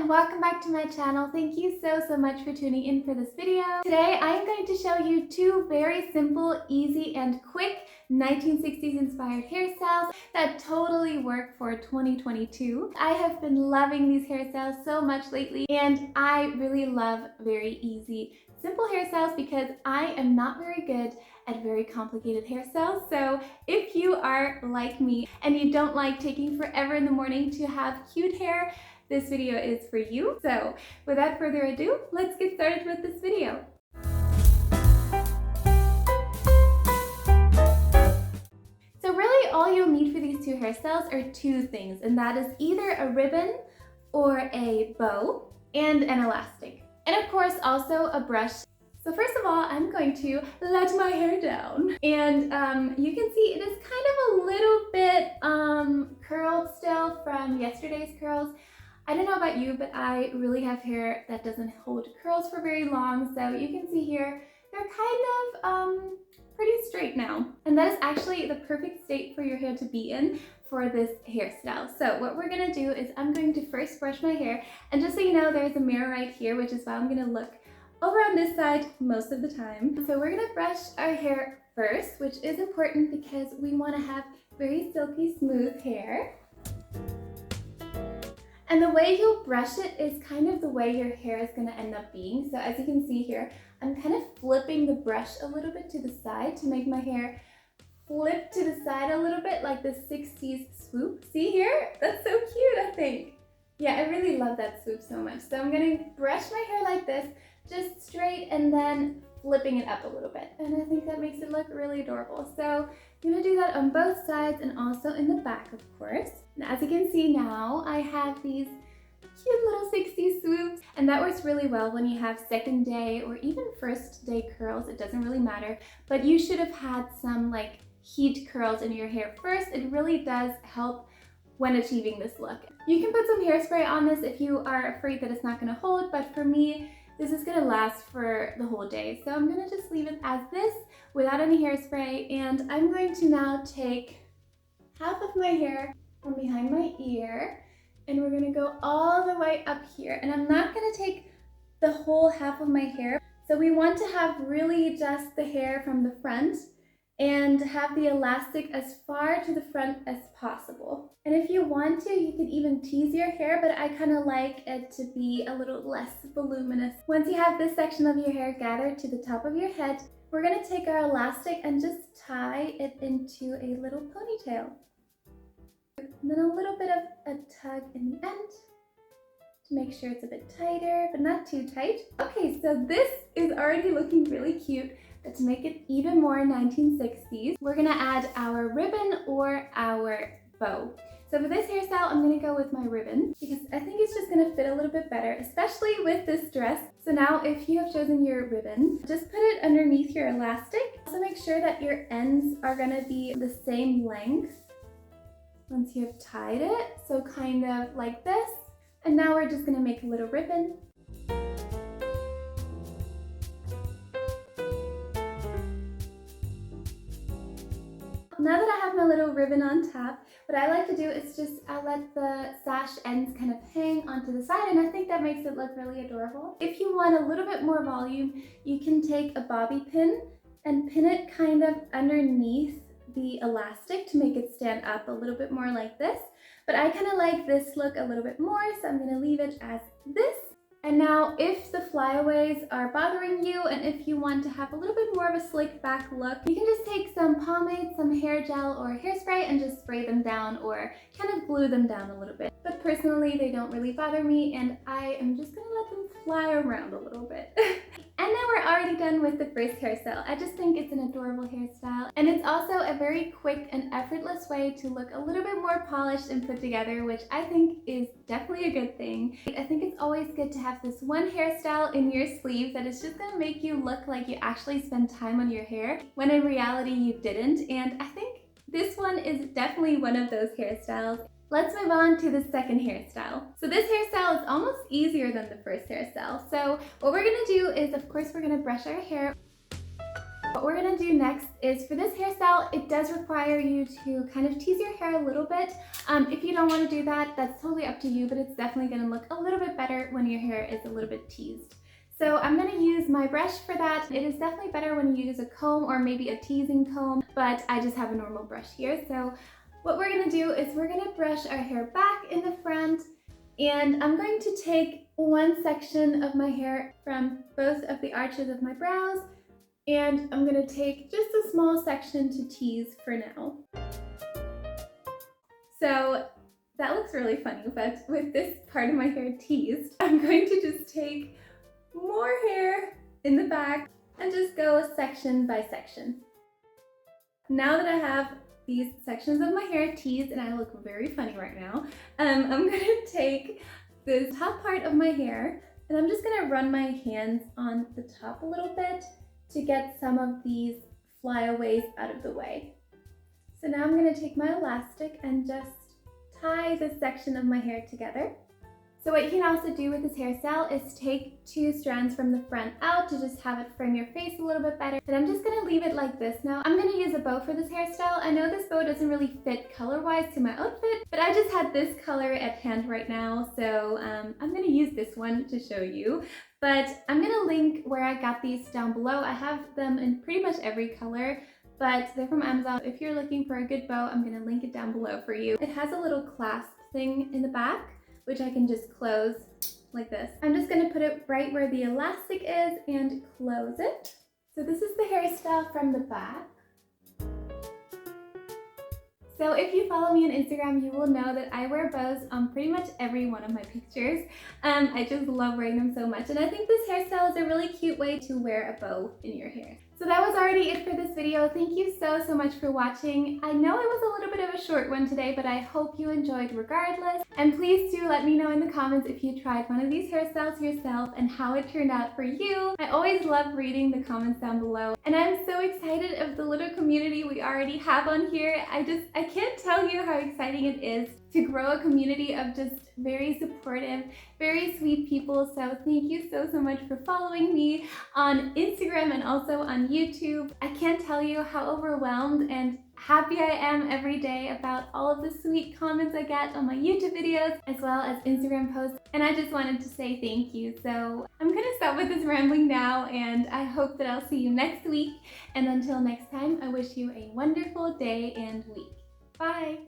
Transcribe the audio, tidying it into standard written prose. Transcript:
and welcome back to my channel. Thank you so much for tuning in for this video. Today I am going to show you two very simple, easy, and quick 1960s inspired hairstyles that totally work for 2022. I have been loving these hairstyles so much lately, and I really love very easy, simple hairstyles because I am not very good at very complicated hairstyles. So if you are like me and you don't like taking forever in the morning to have cute hair, this video is for you. So without further ado, let's get started with this video. So really all you'll need for these two hairstyles are two things, and that is either a ribbon or a bow and an elastic. And of course also a brush. So first of all, I'm going to let my hair down. And you can see it is kind of a little bit curled still from yesterday's curls. I don't know about you, but I really have hair that doesn't hold curls for very long. So you can see here, they're kind of pretty straight now. And that is actually the perfect state for your hair to be in for this hairstyle. So what we're gonna do is I'm going to first brush my hair. And just so you know, there's a mirror right here, which is why I'm gonna look over on this side most of the time. So we're gonna brush our hair first, which is important because we wanna have very silky smooth hair. And the way you'll brush it is kind of the way your hair is gonna end up being. So as you can see here, I'm kind of flipping the brush a little bit to the side to make my hair flip to the side a little bit like the 60s swoop. See here? That's so cute, I think. Yeah, I really love that swoop so much. So I'm gonna brush my hair like this, just straight, and then flipping it up a little bit. And I think that makes it look really adorable. So I'm gonna do that on both sides and also in the back, of course. And as you can see now, I have these cute little 60s swoops, and that works really well when you have second day or even first day curls. It doesn't really matter, but you should have had some like heat curls in your hair first. It really does help when achieving this look. You can put some hairspray on this if you are afraid that it's not gonna hold, but for me, this is gonna last for the whole day. So I'm gonna just leave it as this without any hairspray, and I'm going to now take half of my hair from behind my ear, and we're gonna go all the way up here. And I'm not gonna take the whole half of my hair. So we want to have really just the hair from the front and have the elastic as far to the front as possible. And if you want to, you can even tease your hair, but I kind of like it to be a little less voluminous. Once you have this section of your hair gathered to the top of your head, we're gonna take our elastic and just tie it into a little ponytail. And then a little bit of a tug in the end to make sure it's a bit tighter, but not too tight. Okay, so this is already looking really cute. But to make it even more 1960s, we're gonna add our ribbon or our bow. So for this hairstyle, I'm gonna go with my ribbon because I think it's just gonna fit a little bit better, especially with this dress. So now if you have chosen your ribbon, just put it underneath your elastic. Also make sure that your ends are gonna be the same length once you have tied it. So kind of like this. And now we're just gonna make a little ribbon. Now that I have my little ribbon on top, what I like to do is just I let the sash ends kind of hang onto the side, and I think that makes it look really adorable. If you want a little bit more volume, you can take a bobby pin and pin it kind of underneath the elastic to make it stand up a little bit more like this. But I kind of like this look a little bit more, so I'm gonna leave it as this. And now if the flyaways are bothering you and if you want to have a little bit more of a slick back look, you can just take some pomade, some hair gel or hairspray and just spray them down or kind of glue them down a little bit. But personally, they don't really bother me, and I am just gonna let them fly around a little bit. And then we're already done with the first hairstyle. I just think it's an adorable hairstyle, and it's also a very quick and effortless way to look a little bit more polished and put together, which I think is definitely a good thing. I think it's always good to have this one hairstyle in your sleeve that is just gonna make you look like you actually spend time on your hair, when in reality you didn't. And I think this one is definitely one of those hairstyles. Let's move on to the second hairstyle. So this hairstyle is almost easier than the first hairstyle. So what we're gonna do is, of course, we're gonna brush our hair. What we're gonna do next is, for this hairstyle, it does require you to kind of tease your hair a little bit. If you don't wanna do that, that's totally up to you, but it's definitely gonna look a little bit better better when your hair is a little bit teased. So I'm going to use my brush for that. It is definitely better when you use a comb or maybe a teasing comb, but I just have a normal brush here. So what we're going to do is we're going to brush our hair back in the front, and I'm going to take one section of my hair from both of the arches of my brows, and I'm going to take just a small section to tease for now. So that looks really funny, but with this part of my hair teased, I'm going to just take more hair in the back and just go section by section. Now that I have these sections of my hair teased, and I look very funny right now, I'm gonna take this top part of my hair and I'm just gonna run my hands on the top a little bit to get some of these flyaways out of the way. So now I'm gonna take my elastic and just tie this section of my hair together. So what you can also do with this hairstyle is take 2 strands from the front out to just have it frame your face a little bit better. And I'm just gonna leave it like this now. I'm gonna use a bow for this hairstyle. I know this bow doesn't really fit color-wise to my outfit, but I just had this color at hand right now, so I'm gonna use this one to show you. But I'm gonna link where I got these down below. I have them in pretty much every color, but they're from Amazon. If you're looking for a good bow, I'm gonna link it down below for you. It has a little clasp thing in the back, which I can just close like this. I'm just gonna put it right where the elastic is and close it. So this is the hairstyle from the back. So if you follow me on Instagram, you will know that I wear bows on pretty much every one of my pictures. I just love wearing them so much, and I think this hairstyle is a really cute way to wear a bow in your hair. So that was already it for this video. Thank you so much for watching. I know it was a little bit of a short one today, but I hope you enjoyed regardless. And please do let me know in the comments if you tried one of these hairstyles yourself and how it turned out for you. I always love reading the comments down below. And I'm so excited of the little community we already have on here. I can't tell you how exciting it is to grow a community of just very supportive, very sweet people. So thank you so much for following me on Instagram and also on YouTube. I can't tell you how overwhelmed and happy I am every day about all of the sweet comments I get on my YouTube videos as well as Instagram posts. And I just wanted to say thank you. So I'm gonna stop with this rambling now, and I hope that I'll see you next week. And until next time, I wish you a wonderful day and week. Bye.